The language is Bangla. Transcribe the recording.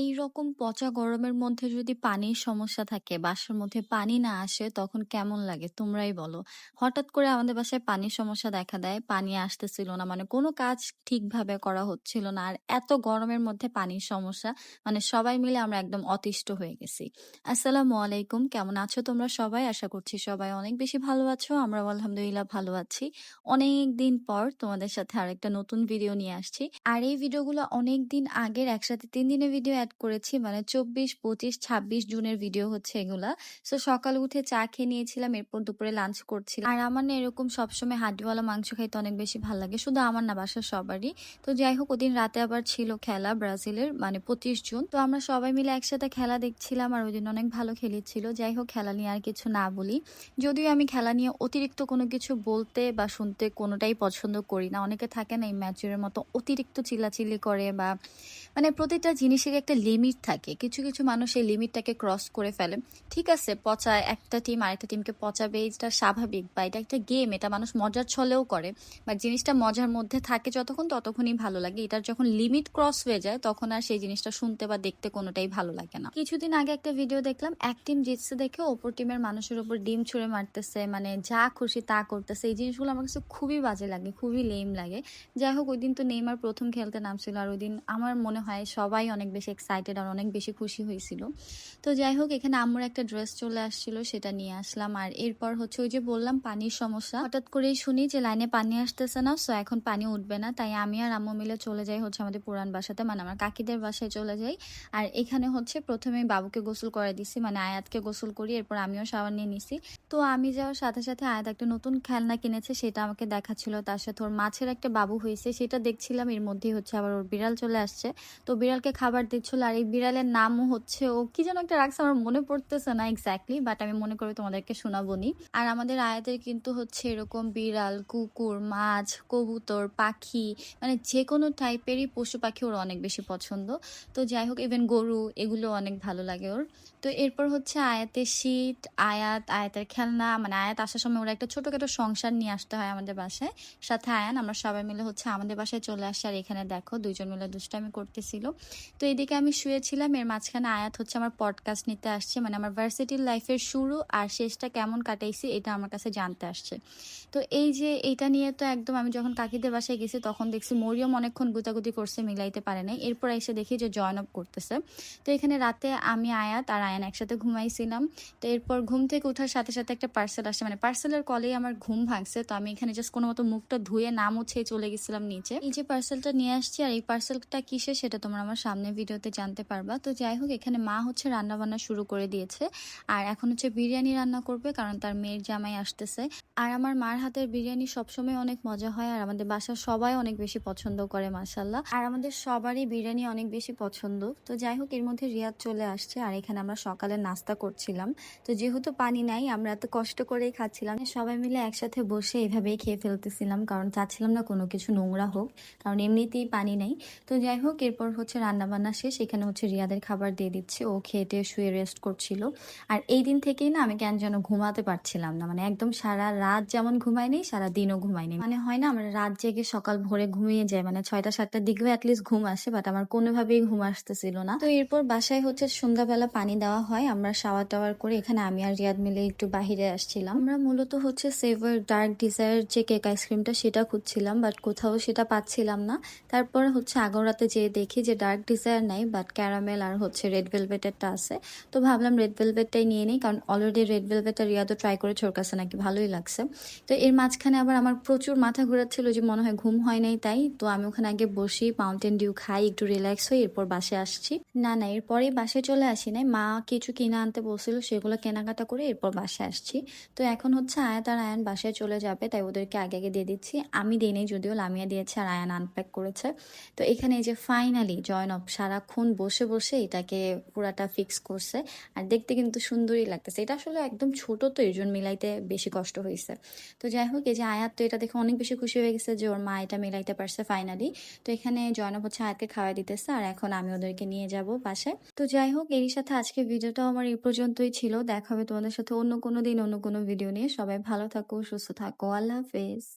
এইরকম পচা গরমের মধ্যে যদি পানির সমস্যা থাকে, বাসার মধ্যে পানি না আসে তখন কেমন লাগে তোমরাই বলো। হঠাৎ করে আমাদের বাসায় পানির সমস্যা দেখা দেয়। পানি আসতেছিল না, মানে কোনো কাজ ঠিকভাবে করা হচ্ছিল না। আর এত গরমের মধ্যে পানির সমস্যা, মানে সবাই মিলে আমরা একদম অতিষ্ঠ হয়ে গেছি। আসসালামু আলাইকুম, কেমন আছো তোমরা সবাই? আশা করছি সবাই অনেক বেশি ভালো আছো। আমরাও আলহামদুলিল্লাহ ভালো আছি। অনেক দিন পর তোমাদের সাথে আরেকটা নতুন ভিডিও নিয়ে আসছি। আর এই ভিডিওগুলো অনেক দিন আগের, একসাথে 3 দিনের ভিডিও এড করেছি, মানে 24, 25, 26 জুনের ভিডিও হচ্ছে এগুলা। সো সকালে উঠে চা খেয়ে নিয়েছিলাম, এরপর দুপুরে লাঞ্চ করছিলাম। আর আমার না এরকম সবসময় হাড্ডিওয়ালা মাংস খাইতে অনেক বেশি ভালো লাগে, শুধু আমার না, বাসার সবারই। তো যাই হোক, ওদিন রাতে আবার ছিল খেলা ব্রাজিলের, মানে 25 জুন। তো আমরা সবাই মিলে একসাথে খেলা দেখছিলাম, আর ওই দিন অনেক ভালো খেলেছিল। যাই হোক, খেলা নিয়ে আর কিছু না বলি। যদিও আমি খেলা নিয়ে অতিরিক্ত কোনো কিছু বলতে বা শুনতে কোনোটাই পছন্দ করি না। অনেকে থাকে না ইম্যাচিউরের মতো অতিরিক্ত চিল্লাচিল্লি করে, বা মানে প্রতিটা জিনিসের একটা লিমিট থাকে। কিছু কিছু মানুষ এই লিমিটটাকে ক্রস করে ফেলে। ঠিক আছে, পচা একটা টিম আরেকটা টিমকে পচাবে, এটা স্বাভাবিক, বা এটা একটা গেম, এটা মানুষ মজার ছলেও করে। বা জিনিসটা মজার মধ্যে থাকে যতক্ষণ, ততক্ষণই ভালো লাগে। এটার যখন লিমিট ক্রস হয়ে যায় তখন আর সেই জিনিসটা শুনতে বা দেখতে কোনোটাই ভালো লাগে না। কিছুদিন আগে একটা ভিডিও দেখলাম, এক টিম জিতছে দেখে অপর টিমের মানুষের উপর ডিম ছুঁড়ে মারতেছে, মানে যা খুশি তা করতেছে। এই জিনিসগুলো আমার কাছে খুবই বাজে লাগে, খুবই লেম লাগে। যাই হোক, ওই দিন তো নেইমার প্রথম খেলতে নামছিল, আর ওই দিন আমার মনে হয় সবাই অনেক বেশি এক্সাইটেড আর অনেক বেশি খুশি হয়েছিল। তো যাই হোক, এখানে আম্মুর একটা ড্রেস চলে আসছিল, সেটা নিয়ে আসলাম। আর এরপর হচ্ছে ওই যে বললাম পানির সমস্যা, হঠাৎ করেই শুনি যে লাইনে পানি আসতেছে না, সো এখন পানি উঠবে না। তাই আমি আর আম্মু মিলে চলে যাই হচ্ছে আমাদের পুরান বাসাতে, মানে আমার কাকিদের বাসায় চলে যাই। আর এখানে হচ্ছে প্রথমে বাবুকে গোসল করে দিছি, মানে আয়াতকে গোসল করি, এরপর আমিও শাওয়ার নিয়ে নিছি। তো আমি যাওয়ার সাথে সাথে আয়াত একটা নতুন খেলনা কিনেছে, সেটা আমাকে দেখাচ্ছিল। তার সাথে ওর মাছের একটা বাবু হয়েছে, সেটা দেখছিলাম। এর মধ্যেই হচ্ছে আবার ওর বিড়াল চলে আসছে। তো বিড়ালকে খাবার দিচ্ছিল, আর এই বিড়ালের নামও হচ্ছে ও কি যেন একটা রাখছে, আমার মনে পড়তেছে না এক্স্যাক্টলি, বাট আমি মনে করি তোমাদেরকে শোনাবনি। আর আমাদের আয়াতের কিন্তু হচ্ছে এরকম বিড়াল, কুকুর, মাছ, কবুতর, পাখি, মানে যে কোনো টাইপেরই পশু পাখি ওর অনেক বেশি পছন্দ। তো যাই হোক, ইভেন গরু, এগুলো অনেক ভালো লাগে ওর। তো এরপর হচ্ছে আয়াতের শীত, আয়াতের খেলনা, মানে আয়াত আসার সময় ওরা একটা ছোটখাটো সংসার নিয়ে আসতে হয় আমাদের বাসায়। সাথে আয়ান, আমরা সবাই মিলে হচ্ছে আমাদের বাসায় চলে আসি। আর এখানে দেখো দুইজন মিলে দুষ্টামি করতেছিল। তো এদিকে আমি শুয়েছিলাম, এর মাঝখানে আয়াত হচ্ছে আমার পডকাস্ট নিতে আসছে, মানে আমার ভার্সিটির লাইফের শুরু আর শেষটা কেমন কাটাইছি এটা আমার কাছে জানতে আসছে। তো এই যে এইটা নিয়ে তো একদম, আমি যখন কাকিদের বাসায় গেছি তখন দেখছি মরিয়ম অনেকক্ষণ গুতাগুতি করছে, মিলাইতে পারে নাই। এরপর এসে দেখি যে জয়নব করতেছে। তো এখানে রাতে আমি, আয়াত আর আয়ান একসাথে ঘুমাইছিলাম। তো এরপর ঘুম থেকে ওঠার সাথে সাথে একটা পার্সেল আসে, মানে পার্সেলের কলেই আমার ঘুম ভাঙছে। তো আমি এখানে জাস্ট কোনো মতো মুখটা ধুয়ে না মুছে চলে গেছিলাম নিচে। এই যে পার্সেলটা নিয়ে আসছি, আর এই পার্সেলটা কিসে সেটা তোমরা আমার সামনে ভিডিওতে জানতে পারবা। তো যাই হোক, এখানে মা হচ্ছে রান্না বান্না শুরু করে দিয়েছে। আর এখন হচ্ছে বিরিয়ানি রান্না করবে, কারণ তার মেয়ের জামাই আসতেছে। আর আমার মার হাতের বিরিয়ানি সবসময় অনেক মজা হয়, আর আমাদের বাসার সবাই অনেক বেশি পছন্দ করে মাশাল্লাহ। আর আমাদের সবারই বিরিয়ানি অনেক বেশি পছন্দ। তো যাই হোক, এর মধ্যে রিয়াদ চলে আসছে, আর এখানে আমরা সকালে নাস্তা করছিলাম। তো যেহেতু পানি নাই, আমরা এত কষ্ট করেই খাচ্ছিলাম, সবাই মিলে একসাথে বসে এভাবেই খেয়ে ফেলতেছিলাম, কারণ চাচ্ছিলাম না কোনো কিছু নোংরা হোক, কারণ এমনিতেই পানি নেই। তো যাই হোক, এরপর হচ্ছে রান্না বান্না শেষ, এখানে হচ্ছে রিয়াদের খাবার দিয়ে দিচ্ছে, ও খেয়ে টেয়ে শুয়ে রেস্ট করছিল। আর এই দিন থেকেই না আমি কেন যেন ঘুমাতে পারছিলাম না, মানে একদম সারা রাত যেমন ঘুমাইনি, সারা দিনও ঘুমাইনি। মানে হয় না, আমরা রাত জেগে সকাল ভোরে ঘুমিয়ে যায়, মানে 6টা 7টার দিকেও অ্যাটলিস্ট ঘুম আসে, বাট আমার কোনোভাবেই ঘুম আসতেছিল না। তো এরপর বাসায় হচ্ছে সন্ধ্যাবেলা পানি দেওয়া হয়, আমরা শাওয়ার টাওয়ার করে এখানে আমি আর রিয়াদ মিলে একটু বাহিরে আসছিলাম। আমরা মূলত হচ্ছে সেভার ডার্ক ডিজায়ার যে কেক আইসক্রিমটা, সেটা খুঁজছিলাম, বাট কোথাও সেটা পাচ্ছিলাম না। তারপর হচ্ছে আগাররাতে যেয়ে দেখি যে ডার্ক ডিজায়ার নাই, বাট ক্যারামেল আর হচ্ছে রেড ভেলভেটেরটা আছে। তো ভাবলাম রেড ভেলভেটটাই নিয়ে নিই, কারণ অলরেডি রেড ভেলভেটটা রিয়াদও ট্রাই করে, ওর কাছে নাকি ভালোই লাগছে। তো এর মাঝখানে আবার আমার প্রচুর মাথা ঘোরাচ্ছিল, যে মনে হয় ঘুম হয় নাই, তাই তো আমি ওখানে আগে বসি, মাউন্টেন ডিউ খাই, একটু রিল্যাক্স হই, এরপর বাসে আসছি। না না, এরপরেই বাসে চলে আসি নাই, মা কিছু কিনে আনতে বলছিল, সেগুলো কেনাকাটা করে এরপর বাসে আসছি। তো এখন হচ্ছে আয়াত আর আয়ান বাসায় চলে যাবে, তাই ওদেরকে আগে আগে দিয়ে দিচ্ছি। আমি দিই নাই, যদিও লামিয়া দিয়েছে আর আয়ান আনপ্যাক করেছে। তো এখানে এই যে ফাইনালি জয়নব সারাক্ষণ বসে বসে এটাকে পুরাটা ফিক্স করছে। আর দেখতে কিন্তু সুন্দরই লাগতেছে, এটা আসলে একদম ছোট, তো এর জন্য মিলাইতে বেশি কষ্ট হয়েছে। তো যাই হোক, এই যে আয়াত তো এটা দেখে অনেক বেশি খুশি হয়ে গেছে যে ওর মা এটা মিলাইতে পারছে ফাইনালি। তো এখানে জয়নব হচ্ছে আয়াতকে খাওয়া দিতেছে, আর এখন আমি ওদেরকে নিয়ে যাব বাসায়। তো যাই হোক, এরই সাথে আজকে ভিডিওটাও আমার এই পর্যন্তই ছিল। দেখা হবে তোমাদের সাথে অন্য কোনো দিন অন্য কোনো ভিডিও নিয়ে। সবাই ভালো থাকো, সুস্থ থাকো, আল্লাহ হাফেজ।